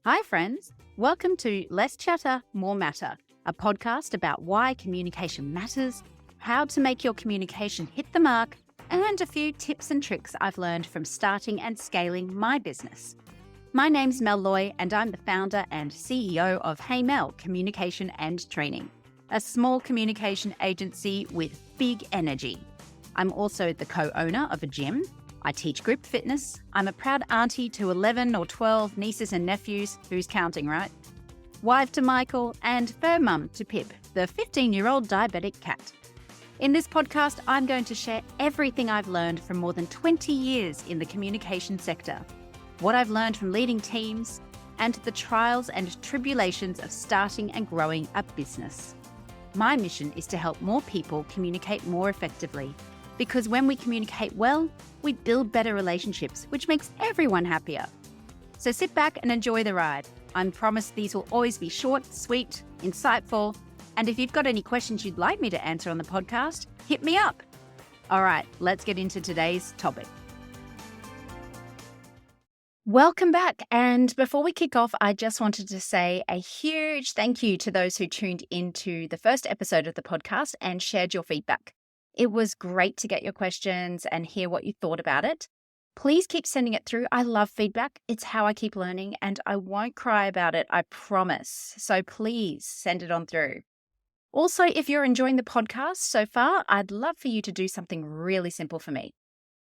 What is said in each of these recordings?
Hi, friends. Welcome to Less Chatter, More Matter, a podcast about why communication matters, how to make your communication hit the mark, and a few tips and tricks I've learned from starting and scaling my business. My name's Mel Loy, and I'm the founder and CEO of Hey Mel Communication and Training, a small communication agency with big energy. I'm also the co-owner of a gym. I teach group fitness. I'm a proud auntie to 11 or 12 nieces and nephews, who's counting, right? Wife to Michael and fur mum to Pip, the 15-year-old diabetic cat. In this podcast, I'm going to share everything I've learned from more than 20 years in the communication sector, what I've learned from leading teams, and the trials and tribulations of starting and growing a business. My mission is to help more people communicate more effectively, because when we communicate well, we build better relationships, which makes everyone happier. So sit back and enjoy the ride. I promise these will always be short, sweet, insightful, and if you've got any questions you'd like me to answer on the podcast, hit me up. All right, let's get into today's topic. Welcome back. And before we kick off, I just wanted to say a huge thank you to those who tuned into the first episode of the podcast and shared your feedback. It was great to get your questions and hear what you thought about it. Please keep sending it through. I love feedback. It's how I keep learning, and I won't cry about it, I promise. So please send it on through. Also, if you're enjoying the podcast so far, I'd love for you to do something really simple for me.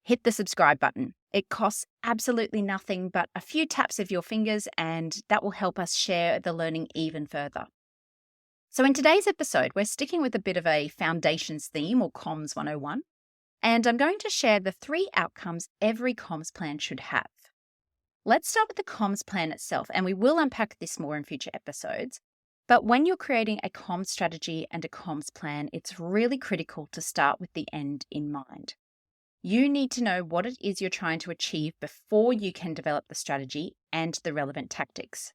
Hit the subscribe button. It costs absolutely nothing but a few taps of your fingers, and that will help us share the learning even further. So in today's episode, we're sticking with a bit of a foundations theme, or Comms 101, and I'm going to share the 3 outcomes every comms plan should have. Let's start with the comms plan itself, and we will unpack this more in future episodes. But when you're creating a comms strategy and a comms plan, it's really critical to start with the end in mind. You need to know what it is you're trying to achieve before you can develop the strategy and the relevant tactics.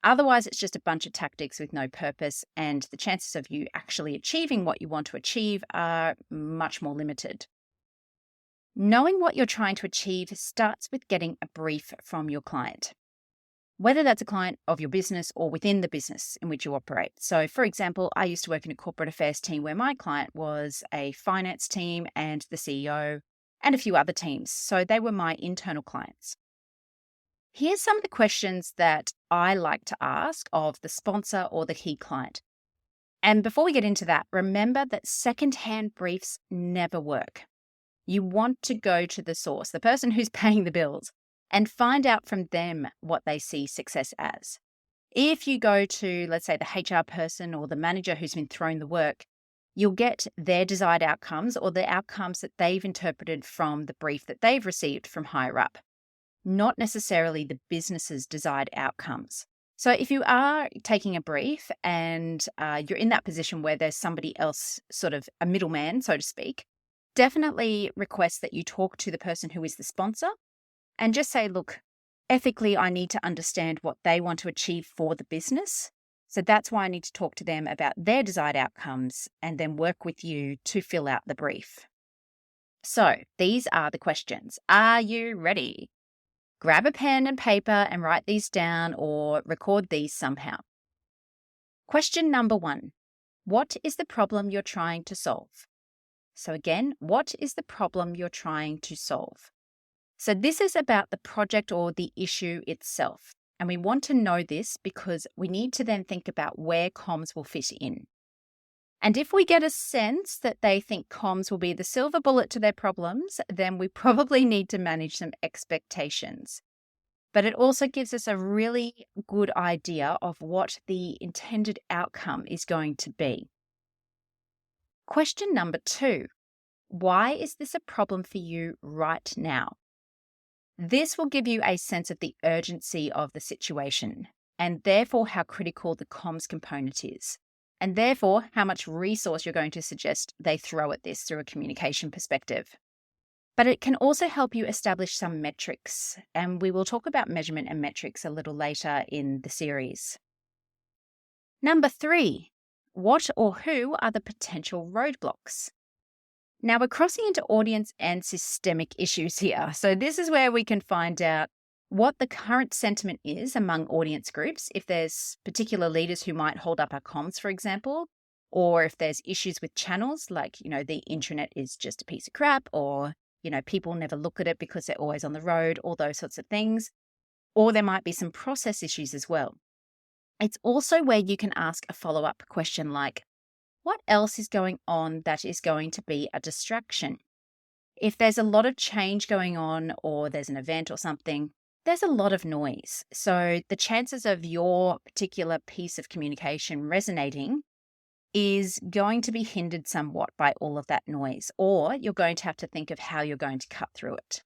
Otherwise, it's just a bunch of tactics with no purpose, and the chances of you actually achieving what you want to achieve are much more limited. Knowing what you're trying to achieve starts with getting a brief from your client, whether that's a client of your business or within the business in which you operate. So, for example, I used to work in a corporate affairs team where my client was a finance team and the CEO and a few other teams. So they were my internal clients. Here's some of the questions that I like to ask of the sponsor or the key client. And before we get into that, remember that secondhand briefs never work. You want to go to the source, the person who's paying the bills, and find out from them what they see success as. If you go to, let's say, the HR person or the manager who's been thrown the work, you'll get their desired outcomes or the outcomes that they've interpreted from the brief that they've received from higher up, not necessarily the business's desired outcomes. So if you are taking a brief and you're in that position where there's somebody else, sort of a middleman, so to speak, definitely request that you talk to the person who is the sponsor and just say, look, ethically, I need to understand what they want to achieve for the business. So that's why I need to talk to them about their desired outcomes and then work with you to fill out the brief. So these are the questions. Are you ready? Grab a pen and paper and write these down or record these somehow. Question number 1. What is the problem you're trying to solve? So again, what is the problem you're trying to solve? So this is about the project or the issue itself. And we want to know this because we need to then think about where comms will fit in. And if we get a sense that they think comms will be the silver bullet to their problems, then we probably need to manage some expectations. But it also gives us a really good idea of what the intended outcome is going to be. Question number 2. Why is this a problem for you right now? This will give you a sense of the urgency of the situation and therefore how critical the comms component is, and therefore how much resource you're going to suggest they throw at this through a communication perspective. But it can also help you establish some metrics, and we will talk about measurement and metrics a little later in the series. Number 3, what or who are the potential roadblocks? Now we're crossing into audience and systemic issues here. So this is where we can find out what the current sentiment is among audience groups, if there's particular leaders who might hold up our comms, for example, or if there's issues with channels like, the internet is just a piece of crap, or, people never look at it because they're always on the road, all those sorts of things. Or there might be some process issues as well. It's also where you can ask a follow-up question like, what else is going on that is going to be a distraction? If there's a lot of change going on, or there's an event or something, there's a lot of noise. So the chances of your particular piece of communication resonating is going to be hindered somewhat by all of that noise, or you're going to have to think of how you're going to cut through it.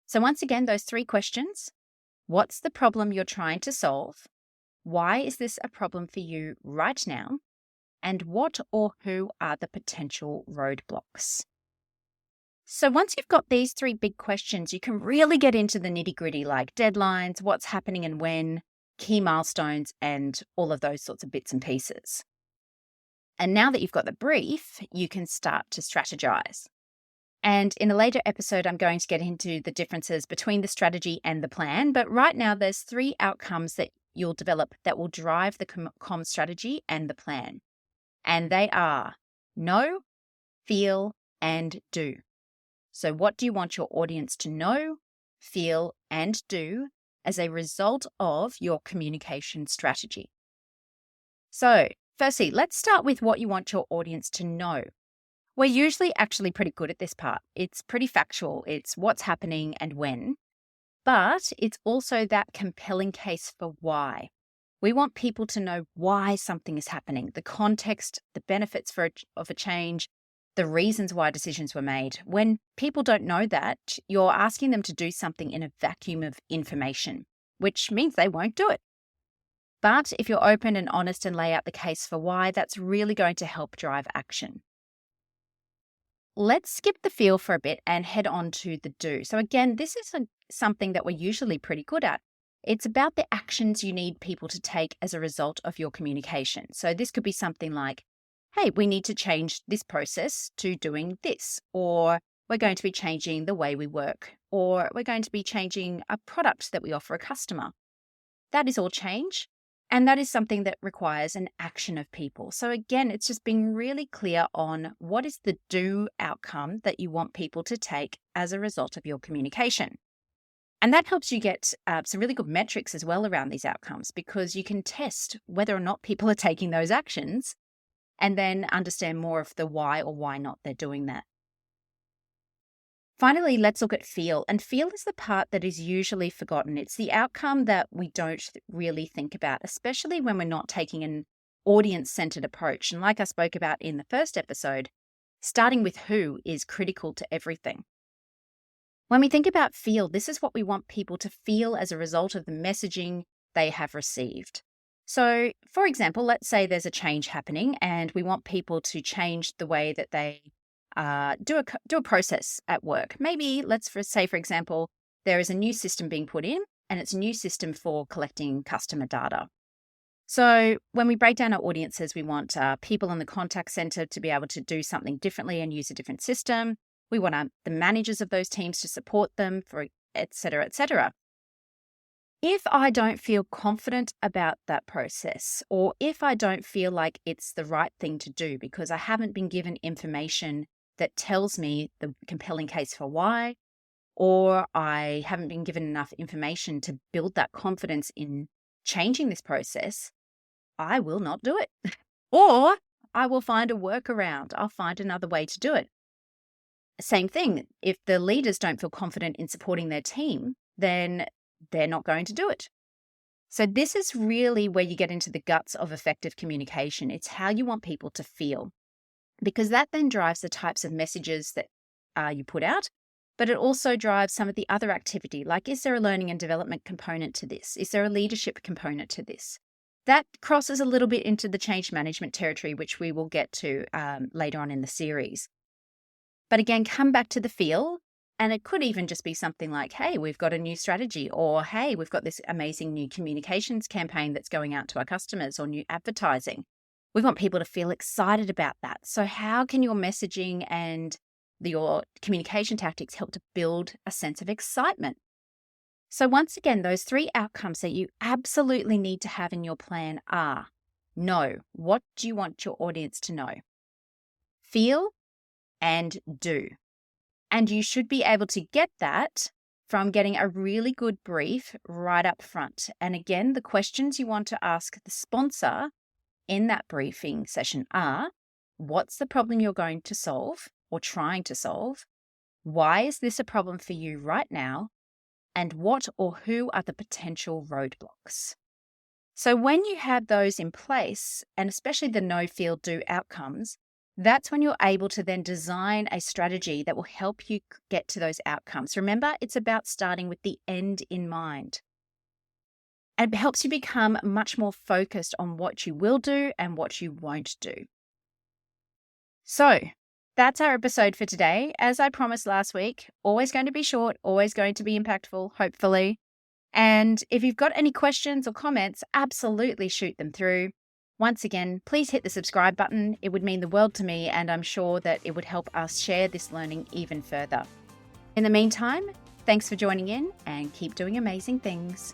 So once again, those 3 questions. What's the problem you're trying to solve? Why is this a problem for you right now? And what or who are the potential roadblocks? So once you've got these 3 big questions, you can really get into the nitty-gritty like deadlines, what's happening and when, key milestones, and all of those sorts of bits and pieces. And now that you've got the brief, you can start to strategize. And in a later episode, I'm going to get into the differences between the strategy and the plan. But right now, there's 3 outcomes that you'll develop that will drive the comm strategy and the plan. And they are know, feel, and do. So what do you want your audience to know, feel, and do as a result of your communication strategy? So firstly, let's start with what you want your audience to know. We're usually actually pretty good at this part. It's pretty factual. It's what's happening and when. But it's also that compelling case for why. We want people to know why something is happening, the context, the benefits of a change, the reasons why decisions were made. When people don't know that, you're asking them to do something in a vacuum of information, which means they won't do it. But if you're open and honest and lay out the case for why, that's really going to help drive action. Let's skip the feel for a bit and head on to the do. So again, this is something that we're usually pretty good at. It's about the actions you need people to take as a result of your communication. So this could be something like, hey, we need to change this process to doing this, or we're going to be changing the way we work, or we're going to be changing a product that we offer a customer. That is all change. And that is something that requires an action of people. So again, it's just being really clear on what is the do outcome that you want people to take as a result of your communication. And that helps you get some really good metrics as well around these outcomes, because you can test whether or not people are taking those actions and then understand more of the why or why not they're doing that. Finally, let's look at feel. And feel is the part that is usually forgotten. It's the outcome that we don't really think about, especially when we're not taking an audience-centered approach. And like I spoke about in the first episode, starting with who is critical to everything. When we think about feel, this is what we want people to feel as a result of the messaging they have received. So, for example, let's say there's a change happening and we want people to change the way that they do a process at work. Maybe let's say, for example, there is a new system being put in and it's a new system for collecting customer data. So when we break down our audiences, we want people in the contact center to be able to do something differently and use a different system. We want the managers of those teams to support them, for et cetera, et cetera. If I don't feel confident about that process, or if I don't feel like it's the right thing to do because I haven't been given information that tells me the compelling case for why, or I haven't been given enough information to build that confidence in changing this process, I will not do it. Or I will find a workaround. I'll find another way to do it. Same thing. If the leaders don't feel confident in supporting their team, then they're not going to do it. So this is really where you get into the guts of effective communication. It's how you want people to feel, because that then drives the types of messages that you put out, but it also drives some of the other activity. Like, is there a learning and development component to this? Is there a leadership component to this? That crosses a little bit into the change management territory, which we will get to later on in the series. But again, come back to the feel, and it could even just be something like, hey, we've got a new strategy, or hey, we've got this amazing new communications campaign that's going out to our customers, or new advertising. We want people to feel excited about that. So how can your messaging and your communication tactics help to build a sense of excitement? So once again, those 3 outcomes that you absolutely need to have in your plan are: know, what do you want your audience to know? Feel, and do. And you should be able to get that from getting a really good brief right up front. And again, the questions you want to ask the sponsor in that briefing session are: what's the problem you're going to solve or trying to solve? Why is this a problem for you right now? And what or who are the potential roadblocks? So when you have those in place, and especially the know, feel, do outcomes, that's when you're able to then design a strategy that will help you get to those outcomes. Remember, it's about starting with the end in mind. And it helps you become much more focused on what you will do and what you won't do. So that's our episode for today. As I promised last week, always going to be short, always going to be impactful, hopefully. And if you've got any questions or comments, absolutely shoot them through. Once again, please hit the subscribe button. It would mean the world to me, and I'm sure that it would help us share this learning even further. In the meantime, thanks for joining in and keep doing amazing things.